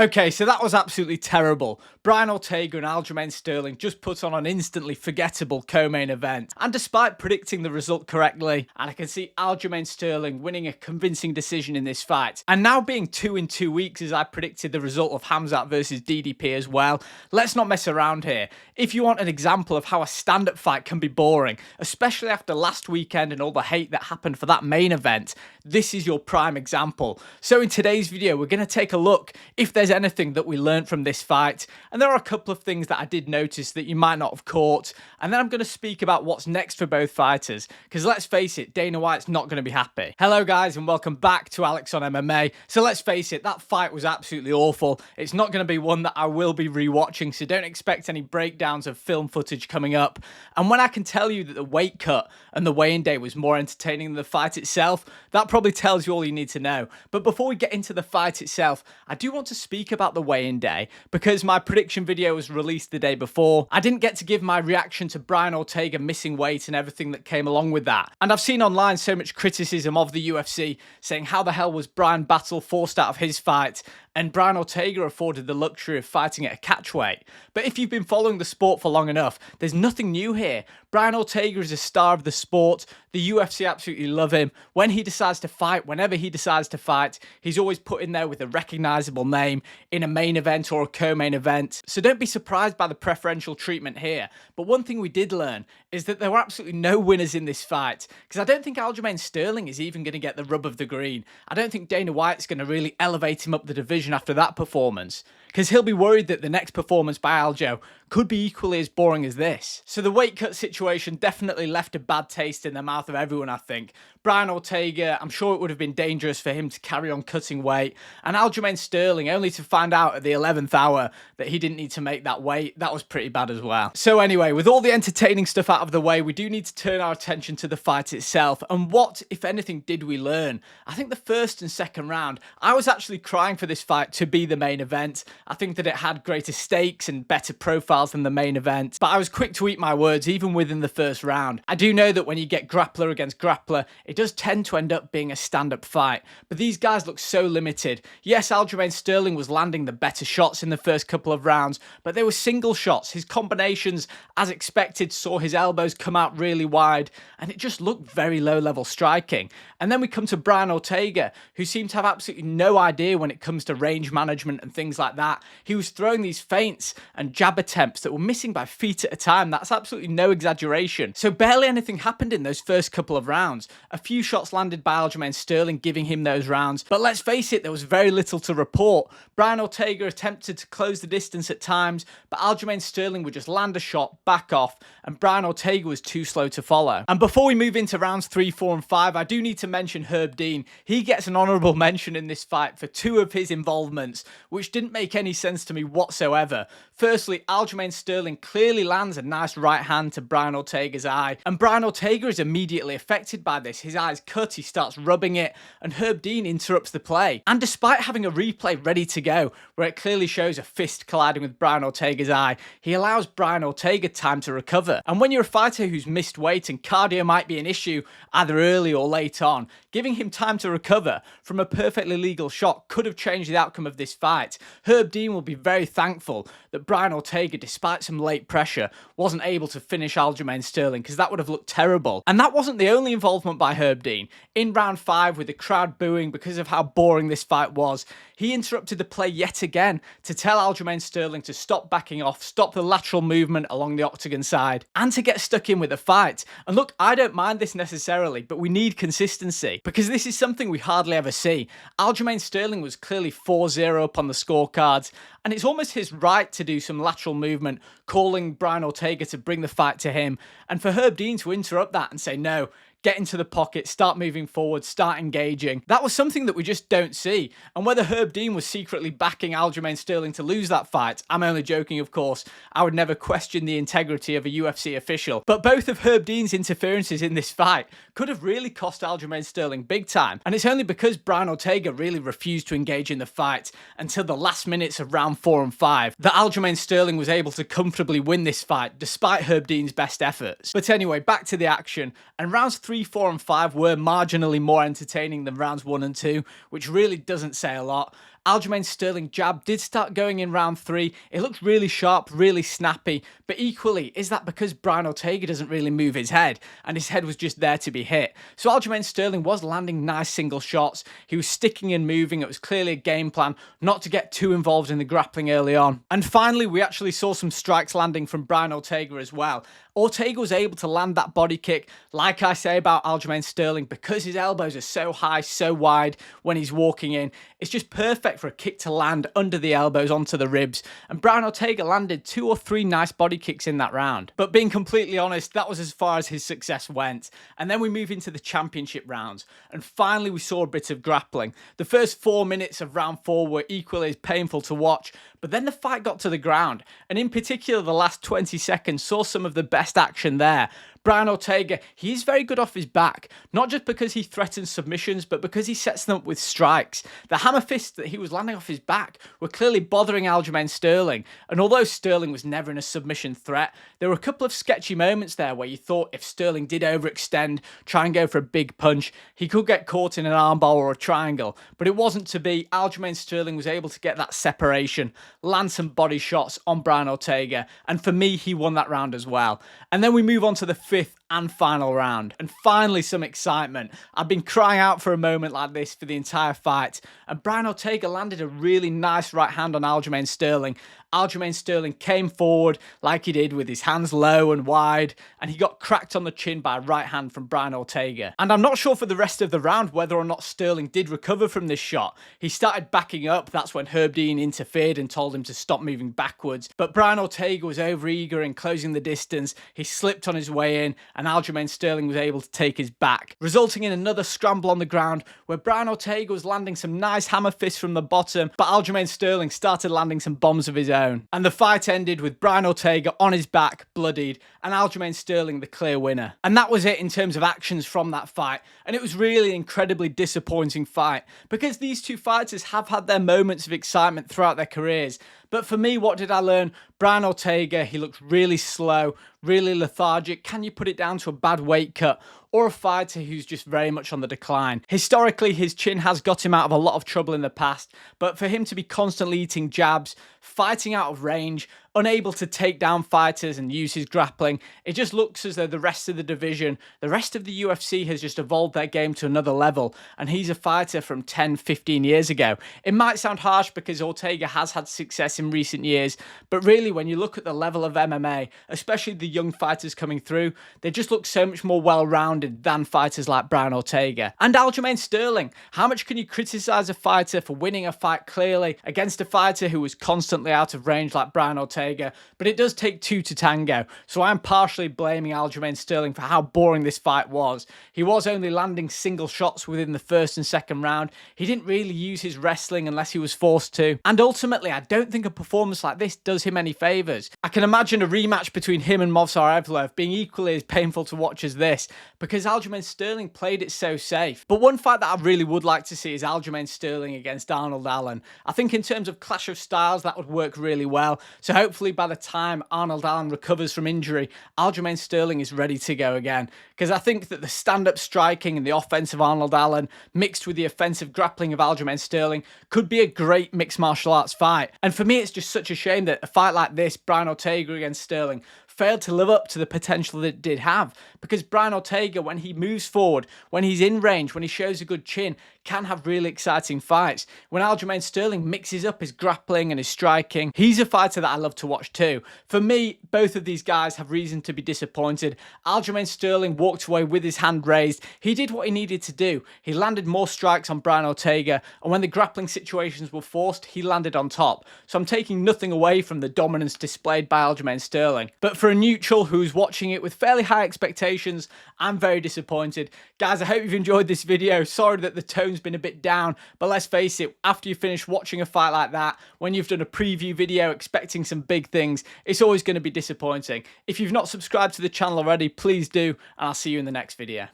Okay, so that was absolutely terrible. Brian Ortega and Aljamain Sterling just put on an instantly forgettable co-main event. And despite predicting the result correctly, and I can see Aljamain Sterling winning a convincing decision in this fight, and now being 2 in 2 weeks as I predicted the result of Hamzat versus DDP as well, let's not mess around here. If you want an example of how a stand-up fight can be boring, especially after last weekend and all the hate that happened for that main event, this is your prime example. So in today's video, we're going to take a look if there's anything that we learned from this fight, and there are a couple of things that I did notice that you might not have caught, and then I'm going to speak about what's next for both fighters, because let's face it, Dana White's not going to be happy. Hello guys and welcome back to Alex on MMA. So let's face it, that fight was absolutely awful. It's not going to be one that I will be rewatching, so don't expect any breakdowns of film footage coming up. And when I can tell you that the weight cut and the weigh-in day was more entertaining than the fight itself, that probably tells you all you need to know. But before we get into the fight itself, I do want to speak about the weigh-in day, because my prediction video was released the day before. I didn't get to give my reaction to Brian Ortega missing weight and everything that came along with that. And I've seen online so much criticism of the UFC saying how the hell was Brian Battle forced out of his fight and Brian Ortega afforded the luxury of fighting at a catchweight. But if you've been following the sport for long enough, there's nothing new here. Brian Ortega is a star of the sport. The UFC absolutely love him. When he decides to fight, whenever he decides to fight, he's always put in there with a recognizable name in a main event or a co-main event. So don't be surprised by the preferential treatment here. But one thing we did learn is that there were absolutely no winners in this fight, because I don't think Aljamain Sterling is even going to get the rub of the green. I don't think Dana White's going to really elevate him up the division after that performance, because he'll be worried that the next performance by Aljo could be equally as boring as this. So the weight cut situation definitely left a bad taste in the mouth of everyone, I think. Brian Ortega, I'm sure it would have been dangerous for him to carry on cutting weight, and Aljamain Sterling, only to find out at the 11th hour that he didn't need to make that weight, that was pretty bad as well. So anyway, with all the entertaining stuff out of the way, we do need to turn our attention to the fight itself, and what, if anything, did we learn? I think the first and second round, I was actually crying for this fight to be the main event. I think that it had greater stakes and better profiles than the main event, but I was quick to eat my words even within the first round. I do know that when you get grappler against grappler, it does tend to end up being a stand-up fight, but these guys look so limited. Yes, Aljamain Sterling was landing the better shots in the first couple of rounds, but they were single shots. His combinations, as expected, saw his elbows come out really wide, and it just looked very low-level striking. And then we come to Brian Ortega, who seemed to have absolutely no idea when it comes to range management and things like that. He was throwing these feints and jab attempts that were missing by feet at a time. That's absolutely no exaggeration. So barely anything happened in those first couple of rounds. A few shots landed by Aljamain Sterling, giving him those rounds. But let's face it, there was very little to report. Brian Ortega attempted to close the distance at times, but Aljamain Sterling would just land a shot, back off, and Brian Ortega was too slow to follow. And before we move into rounds 3, 4, and 5, I do need to mention Herb Dean. He gets an honourable mention in this fight for 2 of his involvements, which didn't make any sense to me whatsoever. Firstly, Aljamain Sterling clearly lands a nice right hand to Brian Ortega's eye, and Brian Ortega is immediately affected by this. His eye's cut, he starts rubbing it, and Herb Dean interrupts the play. And despite having a replay ready to go, where it clearly shows a fist colliding with Brian Ortega's eye, he allows Brian Ortega time to recover. And when you're a fighter who's missed weight and cardio might be an issue either early or late on, giving him time to recover from a perfectly legal shot could have changed the outcome of this fight. Herb Dean will be very thankful that Brian Ortega, despite some late pressure, wasn't able to finish Aljamain Sterling, because that would have looked terrible. And that wasn't the only involvement by Herb Dean. In round 5, with the crowd booing because of how boring this fight was, he interrupted the play yet again to tell Aljamain Sterling to stop backing off, stop the lateral movement along the octagon side, and to get stuck in with the fight. And look, I don't mind this necessarily, but we need consistency, because this is something we hardly ever see. Aljamain Sterling was clearly 4-0 up on the scorecards, and it's almost his right to do some lateral movement, calling Brian Ortega to bring the fight to him, and for Herb Dean to interrupt that and say, no, get into the pocket, start moving forward, start engaging. That was something that we just don't see. And whether Herb Dean was secretly backing Aljamain Sterling to lose that fight, I'm only joking, of course. I would never question the integrity of a UFC official. But both of Herb Dean's interferences in this fight could have really cost Aljamain Sterling big time. And it's only because Brian Ortega really refused to engage in the fight until the last minutes of round 4 and 5 that Aljamain Sterling was able to comfortably win this fight despite Herb Dean's best efforts. But anyway, back to the action. And rounds 3, 4, and 5 were marginally more entertaining than rounds 1 and 2, which really doesn't say a lot. Aljamain Sterling jab did start going in round 3. It looked really sharp, really snappy, but equally, is that because Brian Ortega doesn't really move his head, and his head was just there to be hit? So Aljamain Sterling was landing nice single shots. He was sticking and moving. It was clearly a game plan not to get too involved in the grappling early on. And finally, we actually saw some strikes landing from Brian Ortega as well. Ortega was able to land that body kick, like I say about Aljamain Sterling, because his elbows are so high, so wide when he's walking in. It's just perfect for a kick to land under the elbows onto the ribs. And Brian Ortega landed 2 or 3 nice body kicks in that round. But being completely honest, that was as far as his success went. And then we move into the championship rounds. And finally, we saw a bit of grappling. The first 4 minutes of round 4 were equally as painful to watch. But then the fight got to the ground, and in particular the last 20 seconds saw some of the best action there. Brian Ortega, he is very good off his back, not just because he threatens submissions, but because he sets them up with strikes. The hammer fists that he was landing off his back were clearly bothering Aljamain Sterling, and although Sterling was never in a submission threat, there were a couple of sketchy moments there where you thought if Sterling did overextend, try and go for a big punch, he could get caught in an armbar or a triangle, but it wasn't to be. Aljamain Sterling was able to get that separation, land some body shots on Brian Ortega, and for me, he won that round as well. And then we move on to the 5th and final round, and finally some excitement. I've been crying out for a moment like this for the entire fight, and Brian Ortega landed a really nice right hand on Aljamain Sterling. Aljamain Sterling came forward like he did with his hands low and wide, and he got cracked on the chin by a right hand from Brian Ortega. And I'm not sure for the rest of the round whether or not Sterling did recover from this shot. He started backing up. That's when Herb Dean interfered and told him to stop moving backwards. But Brian Ortega was overeager in closing the distance. He slipped on his way in, and Aljamain Sterling was able to take his back, resulting in another scramble on the ground where Brian Ortega was landing some nice hammer fists from the bottom, but Aljamain Sterling started landing some bombs of his own. And the fight ended with Brian Ortega on his back, bloodied, and Aljamain Sterling the clear winner. And that was it in terms of actions from that fight. And it was really an incredibly disappointing fight, because these two fighters have had their moments of excitement throughout their careers. But for me, what did I learn? Brian Ortega, he looked really slow, really lethargic. Can you put it down to a bad weight cut, or a fighter who's just very much on the decline? Historically, his chin has got him out of a lot of trouble in the past, but for him to be constantly eating jabs, fighting out of range, unable to take down fighters and use his grappling, it just looks as though the rest of the division, the rest of the UFC has just evolved their game to another level, and he's a fighter from 10, 15 years ago. It might sound harsh because Ortega has had success in recent years, but really when you look at the level of MMA, especially the young fighters coming through, they just look so much more well-rounded than fighters like Brian Ortega. And Aljamain Sterling, how much can you criticize a fighter for winning a fight clearly against a fighter who was constantly out of range like Brian Ortega? But it does take 2 to tango, so I'm partially blaming Aljamain Sterling for how boring this fight was. He was only landing single shots within the first and second round. He didn't really use his wrestling unless he was forced to, and ultimately I don't think a performance like this does him any favours. I can imagine a rematch between him and Movsar Evloev being equally as painful to watch as this, because Aljamain Sterling played it so safe. But one fight that I really would like to see is Aljamain Sterling against Arnold Allen. I think in terms of clash of styles, that would work really well. So hopefully by the time Arnold Allen recovers from injury, Aljamain Sterling is ready to go again. Because I think that the stand-up striking and the offense of Arnold Allen, mixed with the offensive grappling of Aljamain Sterling, could be a great mixed martial arts fight. And for me, it's just such a shame that a fight like this, Brian Ortega against Sterling, failed to live up to the potential that it did have, because Brian Ortega, when he moves forward, when he's in range, when he shows a good chin, can have really exciting fights. When Aljamain Sterling mixes up his grappling and his striking, he's a fighter that I love to watch too. For me, both of these guys have reason to be disappointed. Aljamain Sterling walked away with his hand raised. He did what he needed to do. He landed more strikes on Brian Ortega, and when the grappling situations were forced, he landed on top. So I'm taking nothing away from the dominance displayed by Aljamain Sterling. But for a neutral who's watching it with fairly high expectations, I'm very disappointed. Guys, I hope you've enjoyed this video. Sorry that the tone's been a bit down, but let's face it, after you finish watching a fight like that, when you've done a preview video expecting some big things, it's always going to be disappointing. If you've not subscribed to the channel already, please do, and I'll see you in the next video.